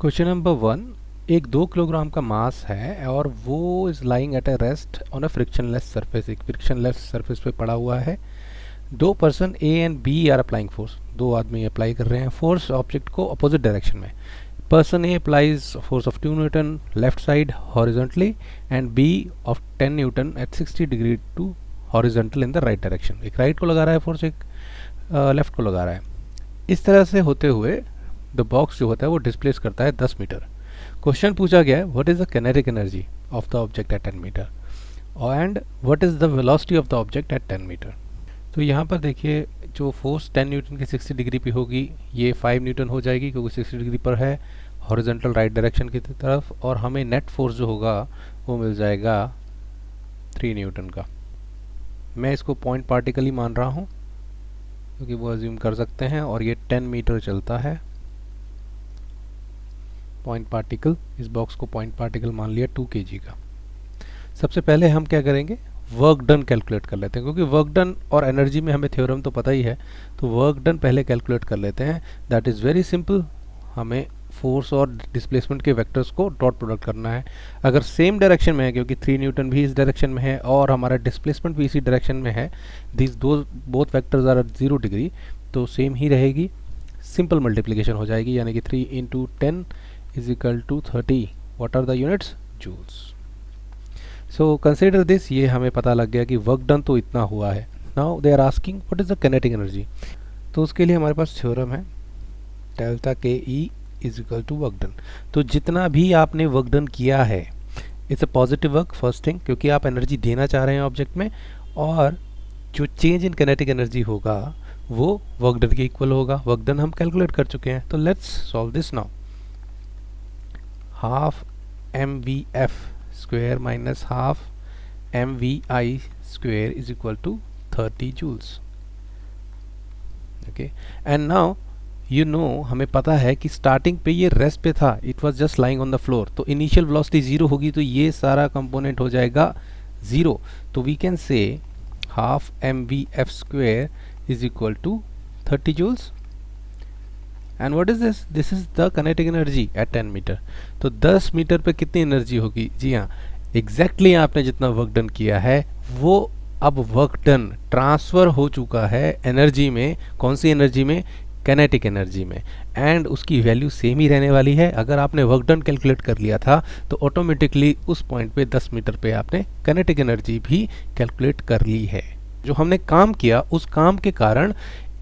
Question number 1। एक 2 kilogram का मास है और वो is lying at a rest on a frictionless surface. एक फ्रिक्शनलेस सरफेस पे पड़ा हुआ है। दो person A and B are applying force. दो आदमी अप्लाई कर रहे हैं फोर्स ऑब्जेक्ट को अपोजिट डायरेक्शन में। Person A applies force of 2 newton left side horizontally and B of 10 newton at 60 degree to horizontal in the right direction. एक right को लगा रहा है फोर्स, एक लेफ्ट को लगा रहा है। इस तरह से होते हुए द बॉक्स जो होता है वो डिस्प्लेस करता है 10 मीटर। क्वेश्चन पूछा गया है what is the kinetic energy of the object at 10 metre and what is the velocity of the object at 10 metre. तो यहाँ पर देखिए जो फोर्स 10 न्यूटन की 60 डिग्री पे होगी ये 5 न्यूटन हो जाएगी क्योंकि 60 डिग्री पर है हॉरिजॉन्टल राइट डायरेक्शन की तरफ, और हमें नेट फोर्स जो होगा वो मिल जाएगा 3 न्यूटन का। मैं इसको पॉइंट पार्टिकल ही मान रहा हूँ क्योंकि वो अज्यूम कर सकते हैं, और ये 10 मीटर चलता है। पॉइंट पार्टिकल, इस बॉक्स को पॉइंट पार्टिकल मान लिया 2 kg का। सबसे पहले हम क्या करेंगे, वर्क डन कैलकुलेट कर लेते हैं क्योंकि वर्क डन और एनर्जी में हमें थ्योरम तो पता ही है। तो वर्क डन पहले कैलकुलेट कर लेते हैं। That is very simple. हमें फोर्स और डिस्प्लेसमेंट के वेक्टर्स को डॉट प्रोडक्ट करना है। अगर सेम डायरेक्शन में है क्योंकि 3 न्यूटन भी इस डायरेक्शन में है और हमारा डिस्प्लेसमेंट भी इसी डायरेक्शन में है, this two both vectors are at 0 degree, तो सेम ही रहेगी। सिंपल मल्टीप्लिकेशन हो जाएगी, यानी कि 3 into 10 is equal to 30. What are the units? Joules. So consider this, ये हमें पता लग गया कि वर्क डन तो इतना हुआ है। Now they are asking what is the kinetic energy. तो उसके लिए हमारे पास थ्योरम है delta K E is equal to work done. तो जितना भी आपने वर्क डन किया है it's a positive work first thing, क्योंकि आप एनर्जी देना चाह रहे हैं ऑब्जेक्ट में, और जो चेंज इन किनेटिक एनर्जी होगा वो वर्क डन के इक्वल होगा। वर्क डन हम कैलकुलेट कर चुके हैं, तो let's solve this now. Half mvf square minus half mvi square is equal to 30 joules. Okay, and now you know हमें पता है कि स्टार्टिंग पे ये रेस्ट पे था, it was just lying on the floor, तो इनिशियल वेलोसिटी 0 होगी, तो ये सारा कंपोनेंट हो जाएगा 0। तो we can say half mvf square is equal to 30 joules. And what is this? This is the kinetic energy at 10 metre. तो 10 metre पे कितनी एनर्जी होगी? जी हाँ, एग्जैक्टली आपने जितना वर्क डन किया है वो अब वर्क डन ट्रांसफ़र हो चुका है एनर्जी में। कौन सी एनर्जी में? काइनेटिक एनर्जी में। एंड उसकी वैल्यू सेम ही रहने वाली है। अगर आपने वर्क डन कैलकुलेट कर लिया था तो ऑटोमेटिकली उस पॉइंट पे 10 मीटर पे आपने काइनेटिक एनर्जी भी कैलकुलेट कर ली है। जो हमने काम किया उस काम के कारण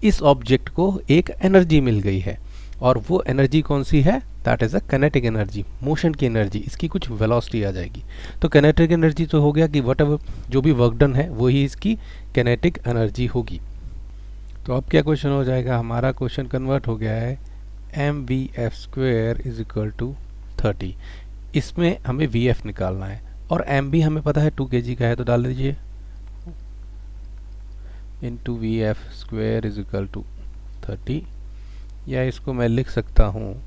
इस ऑब्जेक्ट को एक एनर्जी मिल गई है, और वो एनर्जी कौन सी है? That is a kinetic energy, motion की एनर्जी। इसकी कुछ वेलोसिटी आ जाएगी। तो काइनेटिक एनर्जी तो हो गया कि व्हाटएवर जो भी वर्क डन है वही इसकी काइनेटिक एनर्जी होगी। तो अब क्या क्वेश्चन हो जाएगा? हमारा क्वेश्चन कन्वर्ट हो गया है mvf square is equal to 30। इसमें हमें vf निकालना है और mv हमें पता है 2 kg का है, तो डाल दीजिए into vf square is equal to 30, या इसको मैं लिख सकता हूँ,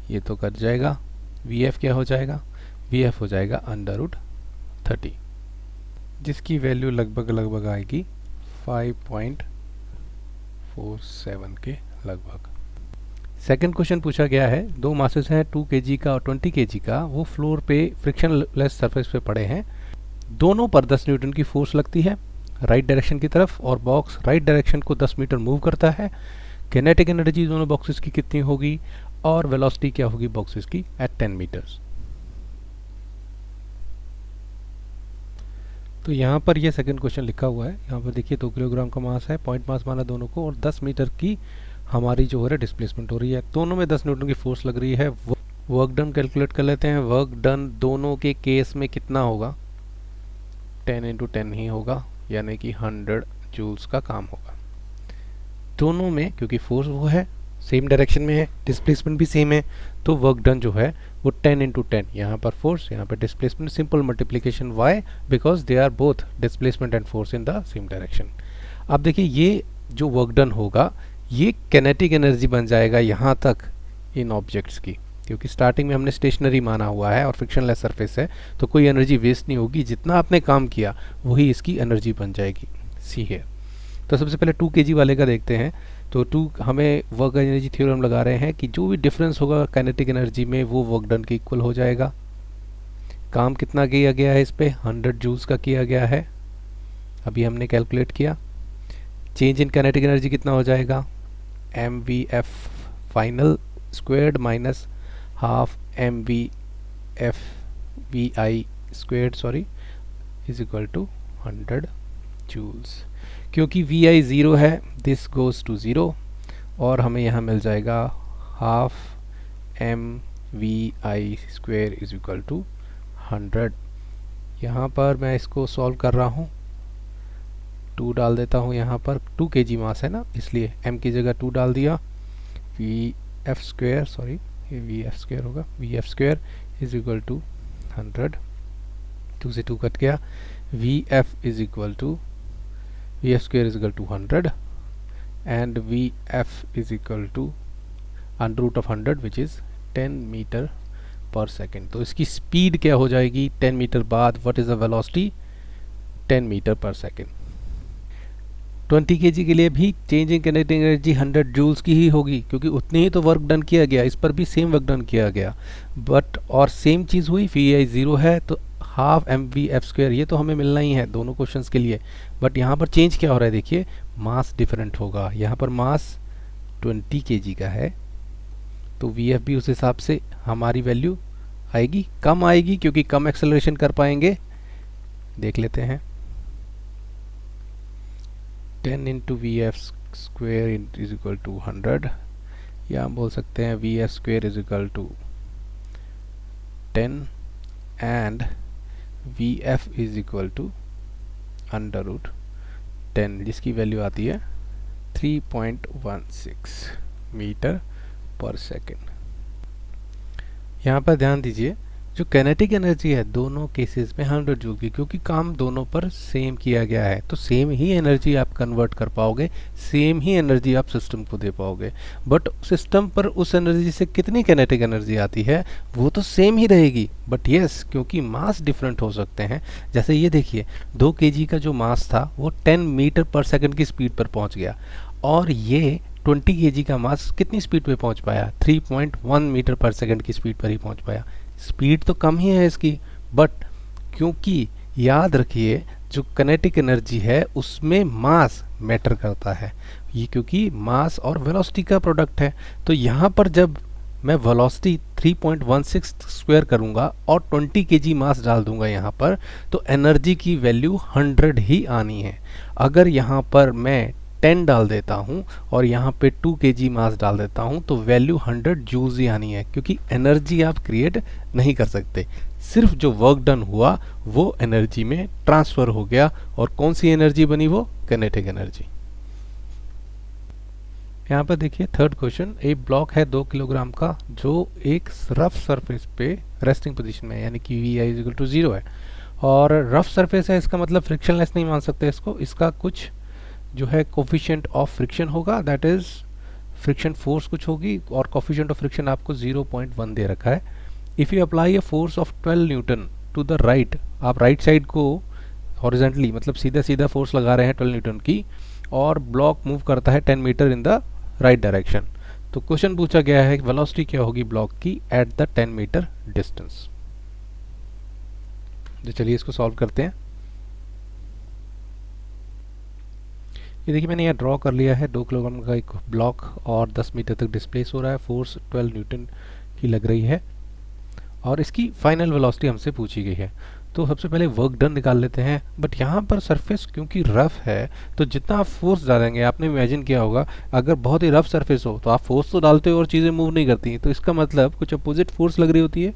ये तो कट जाएगा। vf क्या हो जाएगा? vf हो जाएगा अंडर रूट 30, जिसकी वैल्यू लगभग आएगी 5.47 के लगभग। सेकंड क्वेश्चन पूछा गया है, दो मासेस हैं 2 kg का और 20 kg का, वो फ्लोर पे फ्रिक्शनलेस सरफेस पे पड़े हैं। दोनों पर 10 न्यूटन की फोर्स लगती है राइट डायरेक्शन की तरफ, और बॉक्स राइट डायरेक्शन को 10 मीटर मूव करता है। काइनेटिक एनर्जी दोनों बॉक्सेस की कितनी होगी और वेलोसिटी क्या होगी बॉक्सेस की एट 10 मीटर्स। तो यहाँ पर ये सेकंड क्वेश्चन लिखा हुआ है। यहाँ पर देखिए 2 किलोग्राम का मास है, पॉइंट मास माना दोनों को, और 10 मीटर की हमारी जो हो रहा है डिस्प्लेसमेंट हो रही है। दोनों में 10 न्यूटन की फोर्स लग रही है। वर्क डन कैलकुलेट कर लेते हैं। वर्क डन दोनों के केस में कितना होगा? 10 इंटू 10 ही होगा, यानी कि 100 जूल्स का काम होगा दोनों में, क्योंकि फोर्स वो है सेम डायरेक्शन में है, डिस्प्लेसमेंट भी सेम है, तो वर्क डन जो है वो 10 इंटू 10, यहाँ पर फोर्स यहाँ पर displacement, simple multiplication. Why? Because they are both displacement and force in the same direction. अब देखिए ये जो वर्क डन होगा ये काइनेटिक एनर्जी बन जाएगा यहाँ तक इन ऑब्जेक्ट्स की, क्योंकि स्टार्टिंग में हमने स्टेशनरी माना हुआ है और फ्रिक्शनलेस सरफेस है, तो कोई एनर्जी वेस्ट नहीं होगी। जितना आपने काम किया वही इसकी एनर्जी बन जाएगी। सी है। तो सबसे पहले 2 kg वाले का देखते हैं। तो टू हमें वर्क एनर्जी थ्योरम लगा रहे हैं कि जो भी डिफरेंस होगा काइनेटिक एनर्जी में वो वर्क डन के इक्वल हो जाएगा। काम कितना किया गया है इस पे 100 जूल्स का किया गया है, अभी हमने कैलकुलेट किया। चेंज इन काइनेटिक एनर्जी कितना हो जाएगा, M V F final squared minus half M V F V I squared sorry is equal to 100 joules. क्योंकि वी आई ज़ीरो है दिस गोज़ टू ज़ीरो और हमें यहाँ मिल जाएगा half M V I square is equal to 100। यहाँ पर मैं इसको सॉल्व कर रहा हूँ, 2 डाल देता हूँ यहाँ पर, 2 kg मास है ना इसलिए m की जगह 2 डाल दिया। वी एफ स्क्वेयर सॉरी ये वी एफ स्क्वेयर होगा, V F square is equal to 100, 2 से 2 कट गया। V F is equal to V F square is equal to 100 and V F is equal to under root of 100 which is 10 metre per second. तो इसकी speed क्या हो जाएगी 10 metre बाद, what is the velocity 10 metre per second. 20 kg के लिए भी change in kinetic energy 100 joules की ही होगी क्योंकि उतनी ही तो वर्क डन किया गया, इस पर भी सेम वर्क डन किया गया बट और सेम चीज़ हुई। वी आई ज़ीरो है तो half M V F square ये तो हमें मिलना ही है दोनों क्वेश्चंस के लिए, बट यहाँ पर चेंज क्या हो रहा है देखिए, मास डिफरेंट होगा। यहाँ पर मास 20 kg का है तो वी एफ भी उस हिसाब से हमारी वैल्यू आएगी, कम आएगी क्योंकि कम एक्सेलरेशन कर पाएंगे। देख लेते हैं 10 into V F square is equal to 100 या हम बोल सकते हैं V F square is equal to 10 and V F is equal to under root 10 जिसकी वैल्यू आती है 3.16 मीटर पर सेकेंड। यहाँ पर ध्यान दीजिए जो काइनेटिक एनर्जी है दोनों केसेस में 100 जूल की, क्योंकि काम दोनों पर सेम किया गया है तो सेम ही एनर्जी आप कन्वर्ट कर पाओगे, सेम ही एनर्जी आप सिस्टम को दे पाओगे। बट सिस्टम पर उस एनर्जी से कितनी काइनेटिक एनर्जी आती है वो तो सेम ही रहेगी, बट यस क्योंकि मास डिफरेंट हो सकते हैं। जैसे ये देखिए 2 kg का जो मास था वो 10 मीटर पर सेकेंड की स्पीड पर पहुँच गया और ये 20 kg का मास कितनी स्पीड पे पहुंच पाया, 3.1 मीटर पर सेकंड की स्पीड पर ही पहुंच पाया। स्पीड तो कम ही है इसकी, बट क्योंकि याद रखिए जो काइनेटिक एनर्जी है उसमें मास मैटर करता है, ये क्योंकि मास और वेलोसिटी का प्रोडक्ट है। तो यहाँ पर जब मैं वेलोसिटी 3.16 स्क्वायर करूँगा और 20 kg मास डाल दूंगा यहाँ पर तो एनर्जी की वैल्यू 100 ही आनी है। अगर यहाँ पर मैं 10 डाल देता हूँ और यहाँ पे 2 kg मास डाल देता हूँ तो वैल्यू 100 जूल्स ही आनी है, क्योंकि एनर्जी आप क्रिएट नहीं कर सकते, सिर्फ जो वर्क डन हुआ वो एनर्जी में ट्रांसफ़र हो गया। और कौन सी एनर्जी बनी, वो काइनेटिक एनर्जी। यहाँ पर देखिए थर्ड क्वेश्चन, एक ब्लॉक है 2 किलोग्राम का जो एक रफ सरफेस पे रेस्टिंग पोजीशन में है, यानी कि वी आई इक्वल टू 0 है और रफ सरफेस है, इसका मतलब फ्रिक्शनलेस नहीं मान सकते इसको, इसका कुछ जो है कोफिशिएंट ऑफ फ्रिक्शन होगा, दैट इज फ्रिक्शन फोर्स कुछ होगी और कोफिशिएंट ऑफ फ्रिक्शन आपको 0.1 दे रखा है। If you apply a force of 12 newton to the right, आप राइट साइड को हॉरिजॉन्टली मतलब सीधा सीधा फोर्स लगा रहे हैं 12 न्यूटन की और ब्लॉक मूव करता है 10 metre in the right direction. तो क्वेश्चन पूछा गया है वेलोसिटी क्या होगी ब्लॉक की एट द 10 मीटर डिस्टेंस। तो चलिए इसको सॉल्व करते हैं। ये देखिए मैंने यहाँ ड्रॉ कर लिया है 2 किलोग्राम का एक ब्लॉक और 10 मीटर तक डिस्प्लेस हो रहा है, फोर्स 12 न्यूटन की लग रही है और इसकी फाइनल वेलोसिटी हमसे पूछी गई है। तो सबसे पहले वर्क डन निकाल लेते हैं, बट यहाँ पर सरफेस क्योंकि रफ है तो जितना आप फोर्स डालेंगे, आपने इमेजिन किया होगा अगर बहुत ही रफ सरफेस हो तो आप फोर्स तो डालते हो और चीज़ें मूव नहीं करती, तो इसका मतलब कुछ अपोजिट फोर्स लग रही होती है,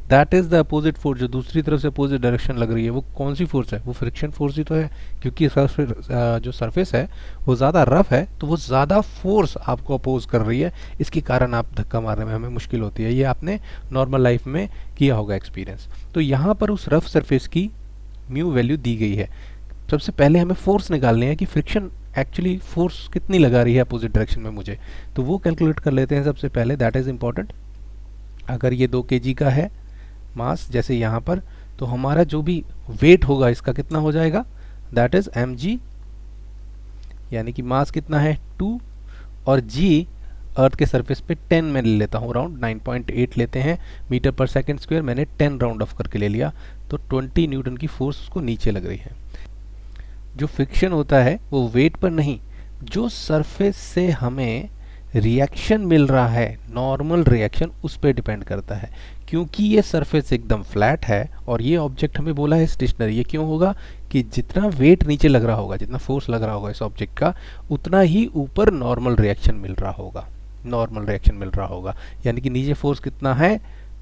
that is the opposite force. जो दूसरी तरफ से अपोजिट डायरेक्शन लग रही है वो कौन सी फोर्स है, वो फ्रिक्शन फोर्स ही तो है, क्योंकि जो सरफेस है वो ज़्यादा रफ है तो वो ज़्यादा फोर्स आपको अपोज कर रही है, इसके कारण आप धक्का मारने में हमें मुश्किल होती है। ये आपने नॉर्मल लाइफ में किया होगा एक्सपीरियंस। तो यहाँ पर उस रफ सरफेस की म्यू वैल्यू दी गई है। सबसे पहले हमें फोर्स निकालनी है कि फ्रिक्शन एक्चुअली फोर्स कितनी लगा रही है अपोजिट डायरेक्शन में मुझे, तो वो कैलकुलेट कर लेते हैं सबसे पहले, दैट इज़ इम्पॉर्टेंट। अगर ये 2 kg का है मास जैसे यहाँ पर, तो हमारा जो भी वेट होगा इसका कितना हो जाएगा, दैट इज mg, यानी कि मास कितना है 2 और जी अर्थ के सरफेस पे 10 मैं ले लेता हूँ, अराउंड 9.8 लेते हैं मीटर पर सेकंड स्क्वायर, मैंने 10 राउंड ऑफ करके ले लिया, तो 20 न्यूटन की फोर्स उसको नीचे लग रही है। जो फ्रिक्शन होता है वो वेट पर नहीं, जो सरफेस से हमें रिएक्शन मिल रहा है, नॉर्मल रिएक्शन, उस पर डिपेंड करता है। क्योंकि ये सरफेस एकदम फ्लैट है और ये ऑब्जेक्ट हमें बोला है स्टेशनरी, ये क्यों होगा कि जितना वेट नीचे लग रहा होगा, जितना फोर्स लग रहा होगा इस ऑब्जेक्ट का, उतना ही ऊपर नॉर्मल रिएक्शन मिल रहा होगा, नॉर्मल रिएक्शन मिल रहा होगा। यानी कि नीचे फोर्स कितना है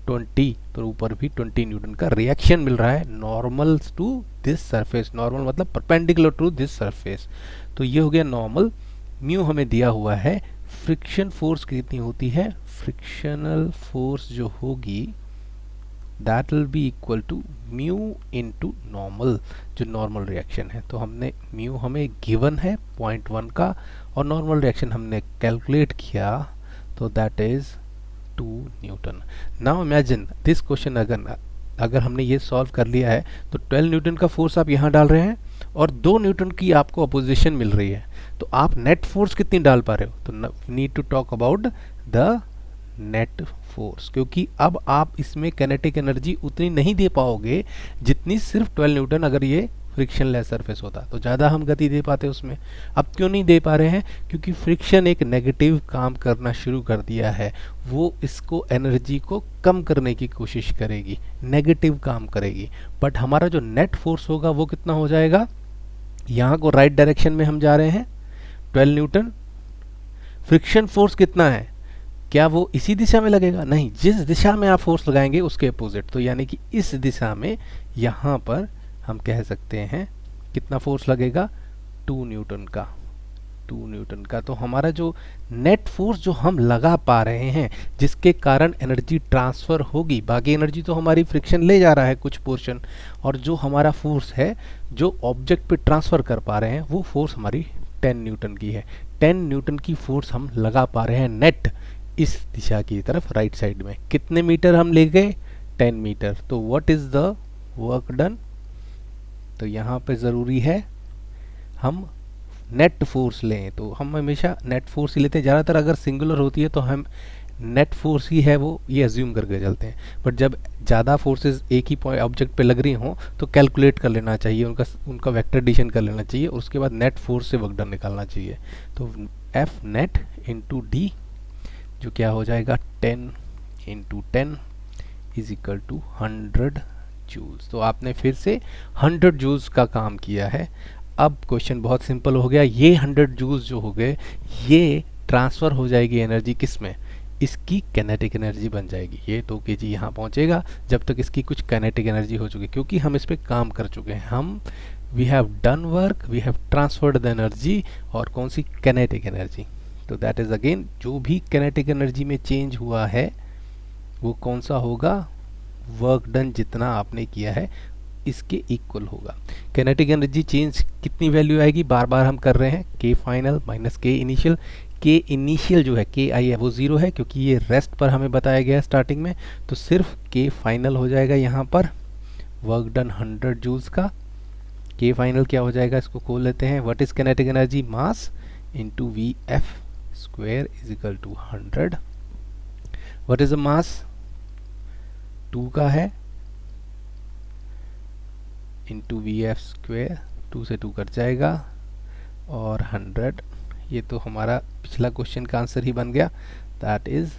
20, तो ऊपर भी 20 न्यूटन का रिएक्शन मिल रहा है normal to this surface. Normal मतलब परपेंडिकुलर टू दिस सरफेस। तो ये हो गया नॉर्मल। म्यू हमें दिया हुआ है। फ्रिक्शन फोर्स कितनी होती है, फ्रिक्शनल फोर्स जो होगी that will be equal to mu into normal, जो नॉर्मल रिएक्शन है। तो हमने म्यू हमें गिवन है 0.1 का, और नॉर्मल रिएक्शन हमने कैलकुलेट किया, तो that is 2 Newton. Now imagine this question, अगर हमने ये सॉल्व कर लिया है तो 12 न्यूटन का फोर्स आप यहाँ डाल रहे हैं और 2 न्यूटन की आपको अपोजिशन मिल रही है, तो आप नेट फोर्स कितनी डाल पा रहे हो। तो need to talk about the net force, क्योंकि अब आप इसमें काइनेटिक एनर्जी उतनी नहीं दे पाओगे जितनी सिर्फ 12 न्यूटन अगर ये फ्रिक्शन लेस सरफेस होता, तो ज़्यादा हम गति दे पाते उसमें। अब क्यों नहीं दे पा रहे हैं, क्योंकि फ्रिक्शन एक नेगेटिव काम करना शुरू कर दिया है, वो इसको एनर्जी को कम करने की कोशिश करेगी, नेगेटिव काम करेगी। बट हमारा जो नेट फोर्स होगा वो कितना हो जाएगा, यहाँ को राइट डायरेक्शन में हम जा रहे हैं 12 न्यूटन, फ्रिक्शन फोर्स कितना है, क्या वो इसी दिशा में लगेगा, नहीं, जिस दिशा में आप फोर्स लगाएंगे उसके अपोजिट। तो यानी कि इस दिशा में यहाँ पर हम कह सकते हैं कितना फोर्स लगेगा, 2 न्यूटन का, 2 न्यूटन का। तो हमारा जो नेट फोर्स जो हम लगा पा रहे हैं, जिसके कारण एनर्जी ट्रांसफर होगी, बाकी एनर्जी तो हमारी फ्रिक्शन ले जा रहा है कुछ पोर्शन, और जो हमारा फोर्स है जो ऑब्जेक्ट पे ट्रांसफर कर पा रहे हैं, वो फोर्स हमारी 10 न्यूटन की है। 10 न्यूटन की फोर्स हम लगा पा रहे हैं नेट इस दिशा की तरफ, राइट साइड में। कितने मीटर हम ले गए, 10 मीटर। तो what is the work done, तो यहाँ पे ज़रूरी है हम नेट फोर्स लें, तो हम हमेशा नेट फोर्स ही लेते हैं। ज़्यादातर अगर सिंगुलर होती है तो हम नेट फोर्स ही है वो ये अज्यूम करके चलते हैं, बट जब ज़्यादा फोर्सेस एक ही ऑब्जेक्ट पे लग रही हों तो कैलकुलेट कर लेना चाहिए, उनका वेक्टर एडिशन कर लेना चाहिए, और उसके बाद नेट फोर्स से वर्क डन निकालना चाहिए। तो एफ नेट इंटू डी, जो क्या हो जाएगा 10 into 10 is equal to 100 joules. तो आपने फिर से 100 जूल्स का काम किया है। अब क्वेश्चन बहुत सिंपल हो गया, ये 100 जूल्स जो हो गए ये ट्रांसफ़र हो जाएगी एनर्जी किस में, इसकी काइनेटिक एनर्जी बन जाएगी। ये 2 kg यहाँ पहुँचेगा जब तक इसकी कुछ काइनेटिक एनर्जी हो चुकी, क्योंकि हम इस पर काम कर चुके हैं, हम we have done work, we have transferred the energy, और कौन सी, काइनेटिक एनर्जी। तो दैट इज़ अगेन जो भी काइनेटिक एनर्जी में चेंज हुआ है वो कौन सा होगा, वर्क डन जितना आपने किया है इसके इक्वल होगा। काइनेटिक एनर्जी चेंज कितनी वैल्यू आएगी, बार बार हम कर रहे हैं, के फाइनल माइनस के इनिशियल। के इनिशियल जो है के आई है वो 0 है, क्योंकि ये रेस्ट पर हमें बताया गया है स्टार्टिंग में, तो सिर्फ के फाइनल हो जाएगा यहाँ पर वर्क डन 100 जूल्स का। के फाइनल क्या हो जाएगा, इसको खोल लेते हैं, what is kinetic energy, mass into V F square is equal to 100। What is the mass, 2 का है, इंटू वी एफ स्क्वेयर, 2 से 2 कट जाएगा, और 100। ये तो हमारा पिछला क्वेश्चन का आंसर ही बन गया, that is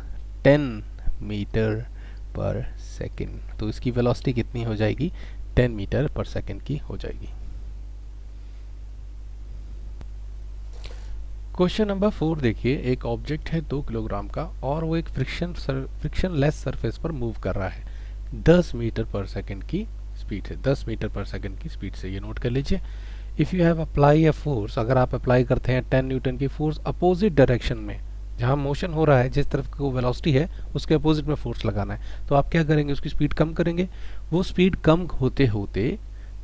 10 metre per second. तो इसकी वेलोसिटी कितनी हो जाएगी, 10 मीटर पर सेकेंड की हो जाएगी। क्वेश्चन नंबर 4 देखिए, एक ऑब्जेक्ट है 2 किलोग्राम का और वो एक फ्रिक्शन लेस सरफेस पर मूव कर रहा है 10 मीटर पर सेकेंड की स्पीड से, 10 मीटर पर सेकेंड की स्पीड से। ये नोट कर लीजिए। If you have apply a force, अगर आप अप्लाई करते हैं 10 न्यूटन की फोर्स अपोजिट डायरेक्शन में, जहाँ मोशन हो रहा है, जिस तरफ को वेलोसिटी है उसके अपोजिट में फोर्स लगाना है, तो आप क्या करेंगे, उसकी स्पीड कम करेंगे। वो स्पीड कम होते होते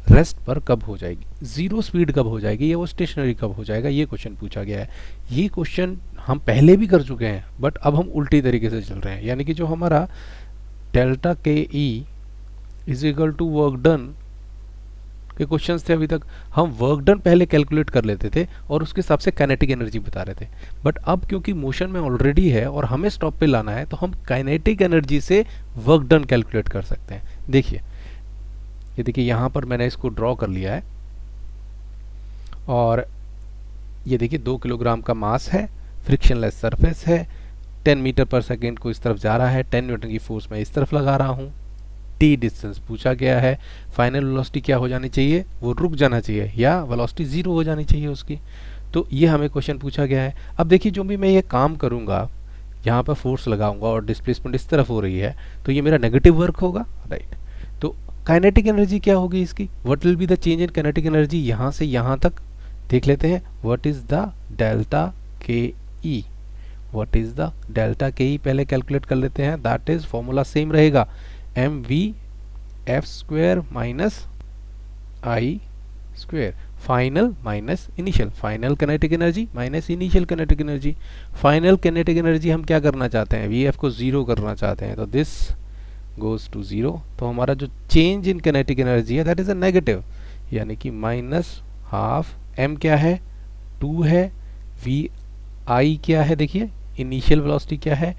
रेस्ट पर कब हो जाएगी, 0 स्पीड कब हो जाएगी, या वो स्टेशनरी कब हो जाएगा, ये क्वेश्चन पूछा गया है। ये क्वेश्चन हम पहले भी कर चुके हैं, बट अब हम उल्टी तरीके से चल रहे हैं। यानी कि जो हमारा delta K E is equal to work done के क्वेश्चंस थे अभी तक, हम वर्क डन पहले कैलकुलेट कर लेते थे और उसके हिसाब से काइनेटिक एनर्जी बता रहे थे। बट अब क्योंकि मोशन में ऑलरेडी है और हमें स्टॉप पे लाना है, तो हम काइनेटिक एनर्जी से वर्क डन कैलकुलेट कर सकते हैं। देखिए, ये देखिए यहाँ पर मैंने इसको ड्रॉ कर लिया है और ये देखिए 2 किलोग्राम का मास है, फ्रिक्शनलेस सरफेस है, 10 मीटर पर सेकेंड को इस तरफ जा रहा है, 10 न्यूटन की फोर्स मैं इस तरफ लगा रहा हूँ, टी डिस्टेंस पूछा गया है, फाइनल वेलोसिटी क्या हो जानी चाहिए, वो रुक जाना चाहिए या वेलोसिटी 0 हो जानी चाहिए उसकी। तो ये हमें क्वेश्चन पूछा गया है। अब देखिए, जो भी मैं ये काम करूँगा, यहाँ पर फोर्स लगाऊंगा और डिस्प्लेसमेंट इस तरफ हो रही है, तो ये मेरा नेगेटिव वर्क होगा, राइट। तो काइनेटिक एनर्जी क्या होगी इसकी, what will be the change in kinetic energy, यहाँ से यहाँ तक देख लेते हैं। What is the delta K E, what is the delta K E पहले कैलकुलेट कर लेते हैं। दैट इज फॉर्मूला सेम रहेगा, M V F square minus I square, final minus initial, final kinetic energy minus initial kinetic energy. Final kinetic energy हम क्या करना चाहते हैं, वी एफ को 0 करना चाहते हैं, तो दिस गोज टू 0। तो हमारा जो चेंज इन काइनेटिक एनर्जी है दैट इज अ नेगेटिव, यानी कि माइनस हाफ, एम क्या है 2 है, वी आई क्या है, देखिए इनिशियल वेलोसिटी क्या है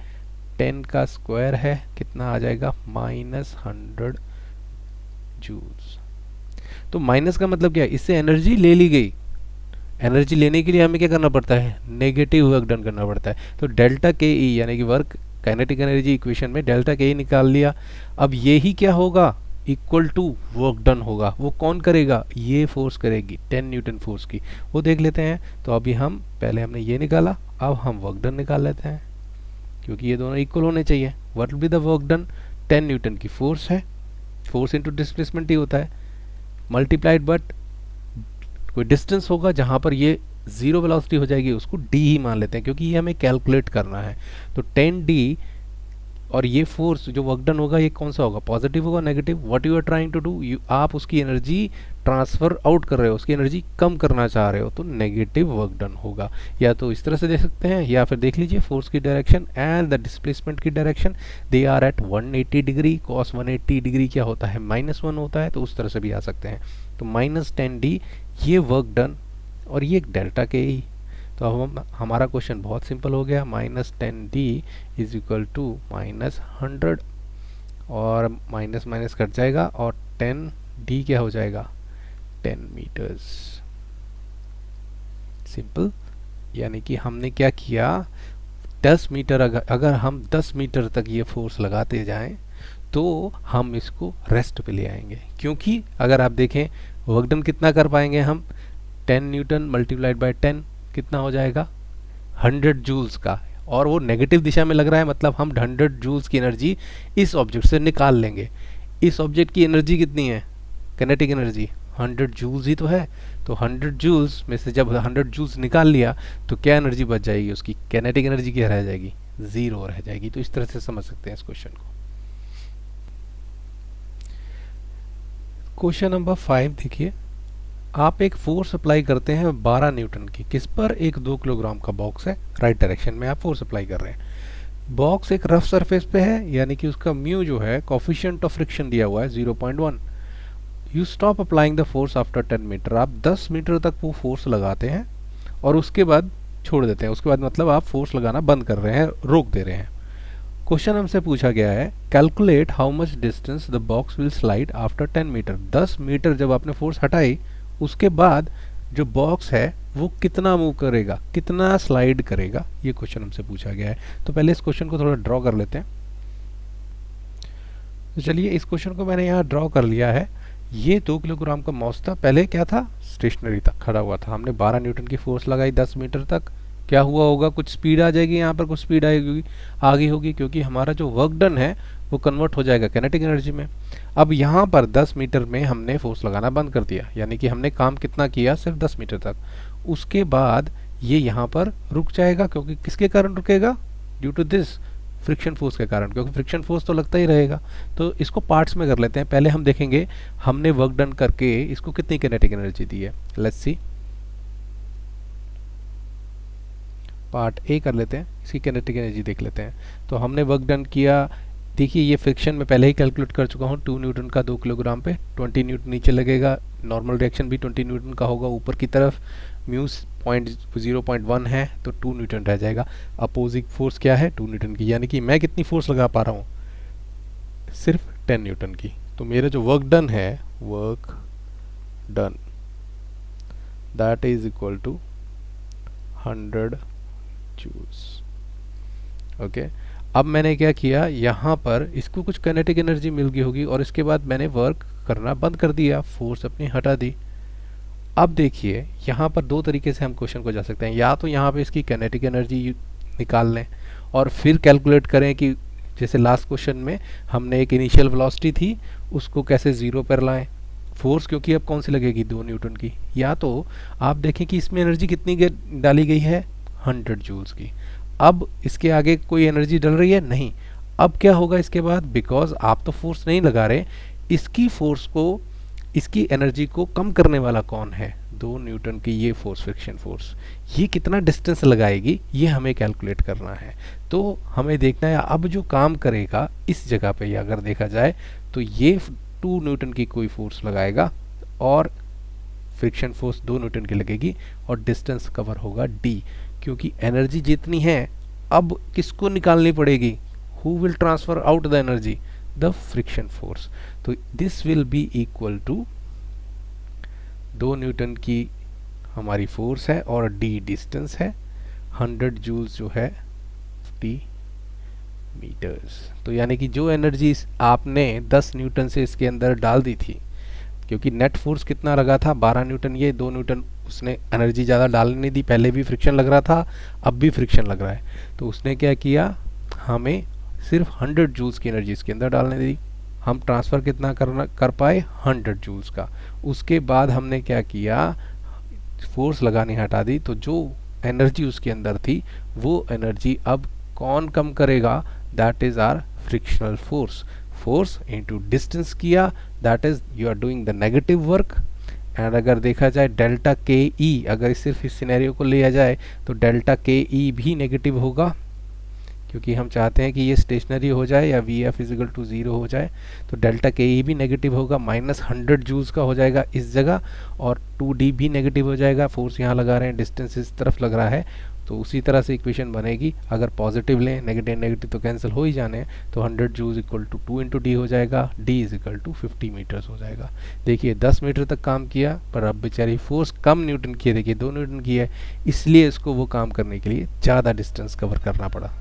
10 का स्क्वायर है, कितना आ जाएगा -100 जूल्स। तो माइनस का मतलब क्या है, इससे एनर्जी ले ली गई। एनर्जी लेने के लिए हमें क्या करना पड़ता है, नेगेटिव वर्क डन करना पड़ता है। तो डेल्टा के ई यानी कि वर्क काइनेटिक एनर्जी इक्वेशन में डेल्टा के ई निकाल लिया। अब ये ही क्या होगा, इक्वल टू वर्क डन होगा। वो कौन करेगा, ये फोर्स करेगी 10 न्यूटन फोर्स की, वो देख लेते हैं। तो अभी हम पहले हमने ये निकाला, अब हम वर्क डन निकाल लेते हैं, क्योंकि ये दोनों इक्वल होने चाहिए। What will be the work done, 10 Newton की फोर्स है, फोर्स इनटू डिस्प्लेसमेंट ही होता है, मल्टीप्लाइड बट कोई डिस्टेंस होगा जहाँ पर ये 0 वेलोसिटी हो जाएगी, उसको डी ही मान लेते हैं क्योंकि ये हमें कैलकुलेट करना है। तो 10d, और ये फोर्स जो वर्क डन होगा ये कौन सा होगा, पॉजिटिव होगा negative, what you are trying to do, आप उसकी एनर्जी ट्रांसफर आउट कर रहे हो, उसकी एनर्जी कम करना चाह रहे हो, तो नेगेटिव वर्क डन होगा। या तो इस तरह से देख सकते हैं, या फिर देख लीजिए फोर्स की डायरेक्शन एंड द डिस्प्लेसमेंट की direction, they are at 180 degree, cos 180 degree क्या होता है -1 होता है, तो उस तरह से भी आ सकते हैं। तो -10d ये वर्क डन और ये डेल्टा के ई। तो अब हमारा क्वेश्चन बहुत सिंपल हो गया, -10d इज इक्वल टू -100, और माइनस माइनस कट जाएगा और 10d क्या हो जाएगा 10 मीटर्स। सिंपल, यानी कि हमने क्या किया, 10 मीटर अगर हम 10 मीटर तक ये फोर्स लगाते जाएं तो हम इसको रेस्ट पे ले आएंगे। क्योंकि अगर आप देखें वर्क डन कितना कर पाएंगे हम, 10 न्यूटन मल्टीप्लाइड बाय 10 कितना हो जाएगा 100 जूल्स का, और वो नेगेटिव दिशा में लग रहा है, मतलब हम 100 जूल्स की एनर्जी इस ऑब्जेक्ट से निकाल लेंगे। इस ऑब्जेक्ट की एनर्जी कितनी है, काइनेटिक एनर्जी 100 जूल्स ही तो है। तो 100 जूल्स में से जब 100 जूल्स निकाल लिया तो क्या एनर्जी बच जाएगी, उसकी काइनेटिक एनर्जी क्या रह जाएगी, 0 रह जाएगी। तो इस तरह से समझ सकते हैं इस क्वेश्चन को। क्वेश्चन नंबर 5 देखिए, आप एक फोर्स अप्लाई करते हैं 12 न्यूटन की, किस पर, एक 2 किलोग्राम का बॉक्स है, राइट डायरेक्शन में आप फोर्स अप्लाई कर रहे हैं। बॉक्स एक रफ सरफेस पे है, यानी कि उसका म्यू जो है कोफिशिएंट ऑफ फ्रिक्शन दिया हुआ है 0.1। You stop applying the force after 10 metre, आप 10 मीटर तक वो फोर्स लगाते हैं और उसके बाद छोड़ देते हैं। उसके बाद मतलब आप फोर्स लगाना बंद कर रहे हैं, रोक दे रहे हैं। क्वेश्चन हमसे पूछा गया है, calculate how much distance the box will slide after 10 metre. 10 metre जब आपने फोर्स हटाई उसके बाद जो बॉक्स है वो कितना मूव करेगा, कितना स्लाइड करेगा, ये क्वेश्चन हमसे पूछा गया है। तो पहले इस क्वेश्चन को थोड़ा ड्रॉ कर लेते हैं। तो चलिए, इस क्वेश्चन को मैंने यहाँ ड्रॉ कर लिया है। ये 2 किलोग्राम का मास था, पहले क्या था, स्टेशनरी तक खड़ा हुआ था। हमने 12 न्यूटन की फोर्स लगाई 10 मीटर तक, क्या हुआ होगा, कुछ स्पीड आ जाएगी, यहाँ पर कुछ स्पीड आगी होगी, क्योंकि हमारा जो वर्क डन है वो कन्वर्ट हो जाएगा काइनेटिक एनर्जी में। अब यहाँ पर 10 मीटर में हमने फोर्स लगाना बंद कर दिया, यानी कि हमने काम कितना किया, सिर्फ 10 मीटर तक। उसके बाद ये यहाँ पर रुक जाएगा, क्योंकि किसके कारण रुकेगा, due to this friction force के कारण, क्योंकि फ्रिक्शन फोर्स तो लगता ही रहेगा। तो इसको पार्ट्स में कर लेते हैं। पहले हम देखेंगे हमने वर्क डन करके इसको कितनी काइनेटिक एनर्जी दी है। लेट्स सी, पार्ट ए कर लेते हैं, इसकी काइनेटिक एनर्जी देख लेते हैं। तो हमने वर्क डन किया देखिए ये फ्रिक्शन मैं पहले ही कैलकुलेट कर चुका हूँ, 2 न्यूटन का 2 किलोग्राम पे 20 न्यूटन नीचे लगेगा, नॉर्मल रिएक्शन भी 20 न्यूटन का होगा ऊपर की तरफ, म्यूस 0.1 है तो 2 न्यूटन रह जाएगा। अपोजिंग फोर्स क्या है 2 न्यूटन की, यानी कि मैं कितनी फोर्स लगा पा रहा हूँ, सिर्फ 10 न्यूटन की। तो मेरा जो वर्क डन है, work done that is equal to 100 joules. Okay, अब मैंने क्या किया, यहाँ पर इसको कुछ काइनेटिक एनर्जी मिल गई होगी और इसके बाद मैंने वर्क करना बंद कर दिया, फोर्स अपनी हटा दी। अब देखिए यहाँ पर दो तरीके से हम क्वेश्चन को जा सकते हैं, या तो यहाँ पे इसकी काइनेटिक एनर्जी निकाल लें और फिर कैलकुलेट करें कि जैसे लास्ट क्वेश्चन में हमने एक इनिशियल वेलोसिटी थी उसको कैसे ज़ीरो पर लाएं, फोर्स क्योंकि अब कौन सी लगेगी 2 न्यूटन की। या तो आप देखें कि इसमें एनर्जी कितनी डाली गई है 100 जूल्स की। अब इसके आगे कोई एनर्जी डल रही है नहीं। अब क्या होगा इसके बाद, बिकॉज आप तो फोर्स नहीं लगा रहे, इसकी फोर्स को, इसकी एनर्जी को कम करने वाला कौन है, 2 न्यूटन की ये फोर्स, फ्रिक्शन फोर्स, ये कितना डिस्टेंस लगाएगी ये हमें कैलकुलेट करना है। तो हमें देखना है अब जो काम करेगा इस जगह पे अगर देखा जाए तो ये 2 न्यूटन की कोई फोर्स लगाएगा और फ्रिक्शन फोर्स 2 न्यूटन की लगेगी और डिस्टेंस कवर होगा d, क्योंकि एनर्जी जितनी है अब किसको निकालनी पड़ेगी, who will transfer out the energy, the friction force. तो this will be equal to 2 newton की हमारी फोर्स है और d डिस्टेंस है, 100 जूल्स जो है 50 मीटर्स। तो यानी कि जो एनर्जी आपने 10 न्यूटन से इसके अंदर डाल दी थी, क्योंकि नेट फोर्स कितना लगा था 12 न्यूटन, ये 2 न्यूटन उसने एनर्जी ज़्यादा डालने नहीं दी, पहले भी फ्रिक्शन लग रहा था अब भी फ्रिक्शन लग रहा है, तो उसने क्या किया, हमें सिर्फ 100 जूल्स की एनर्जी इसके अंदर डालने दी। हम ट्रांसफ़र कितना कर पाए 100 जूल्स का। उसके बाद हमने क्या किया, फोर्स लगानी हटा दी, तो जो एनर्जी उसके अंदर थी वो एनर्जी अब कौन कम करेगा, that is our frictional force. Force into distance किया, that is you are doing the negative work. And अगर देखा जाए डेल्टा के ई, अगर सिर्फ इस सिनेरियो को लिया जाए तो डेल्टा के ई भी नेगेटिव होगा, क्योंकि हम चाहते हैं कि ये स्टेशनरी हो जाए या वी एफ इजिकल टू 0 हो जाए। तो डेल्टा के ई भी नेगेटिव होगा, -100 जूल्स का हो जाएगा इस जगह, और 2d भी नेगेटिव हो जाएगा, फोर्स यहाँ लगा रहे हैं, डिस्टेंस इस तरफ लग रहा है। तो उसी तरह से इक्वेशन बनेगी, अगर पॉजिटिव लें, नेगेटिव नेगेटिव तो कैंसिल हो ही जाने हैं, तो 100 joules equal to 2 into D हो जाएगा, D is equal to 50 metres हो जाएगा। देखिए 10 मीटर तक काम किया, पर अब बेचारी फोर्स कम न्यूटन की है, देखिए 2 न्यूटन की है, इसलिए इसको वो काम करने के लिए ज़्यादा डिस्टेंस कवर करना पड़ा।